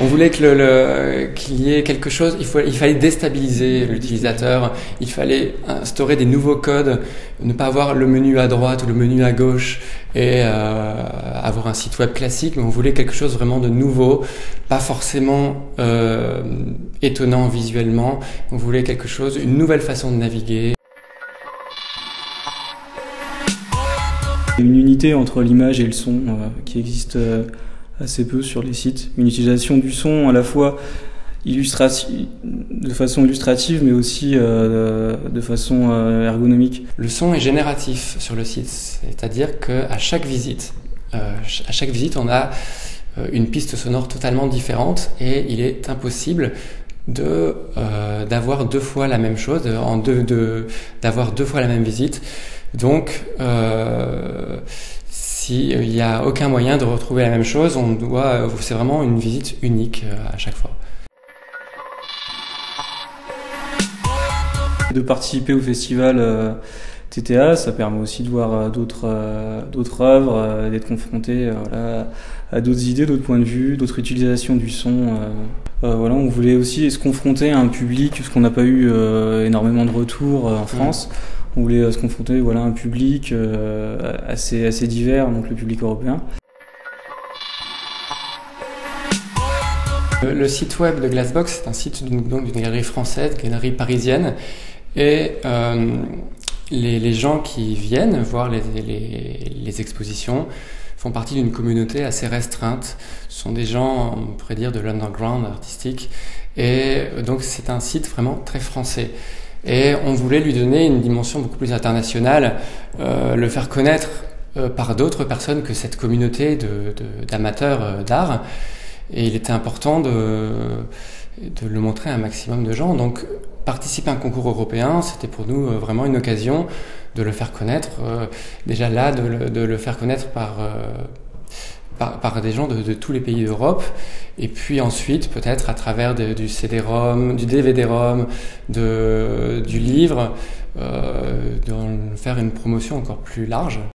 On voulait qu'il y ait quelque chose, il fallait déstabiliser l'utilisateur, il fallait instaurer des nouveaux codes, ne pas avoir le menu à droite ou le menu à gauche et avoir un site web classique, mais on voulait quelque chose vraiment de nouveau, pas forcément étonnant visuellement, on voulait quelque chose, une nouvelle façon de naviguer. Une unité entre l'image et le son qui existe assez peu sur les sites. Une utilisation du son à la fois de façon illustrative, mais aussi de façon ergonomique. Le son est génératif sur le site, c'est-à-dire qu'à chaque visite, on a une piste sonore totalement différente et il est impossible d'avoir deux fois la même chose, d'avoir deux fois la même visite. Donc, s'il n'y a aucun moyen de retrouver la même chose, c'est vraiment une visite unique à chaque fois. De participer au festival TTA, ça permet aussi de voir d'autres œuvres, d'être confronté à d'autres idées, d'autres points de vue, d'autres utilisations du son. On voulait aussi se confronter à un public, parce qu'on n'a pas eu énormément de retours en France. On voulait se confronter à un public assez divers, donc le public européen. Le site web de Glassbox, c'est un site d'une galerie française, galerie parisienne, et les gens qui viennent voir les expositions font partie d'une communauté assez restreinte. Ce sont des gens, on pourrait dire, de l'underground artistique, et donc c'est un site vraiment très français. Et on voulait lui donner une dimension beaucoup plus internationale, le faire connaître par d'autres personnes que cette communauté d'amateurs d'art. Et il était important de le montrer à un maximum de gens. Donc participer à un concours européen, c'était pour nous vraiment une occasion de le faire connaître. Déjà là, de le faire connaître par des gens de tous les pays d'Europe, et puis ensuite peut-être à travers du CD-ROM, du DVD-ROM, du livre, de faire une promotion encore plus large.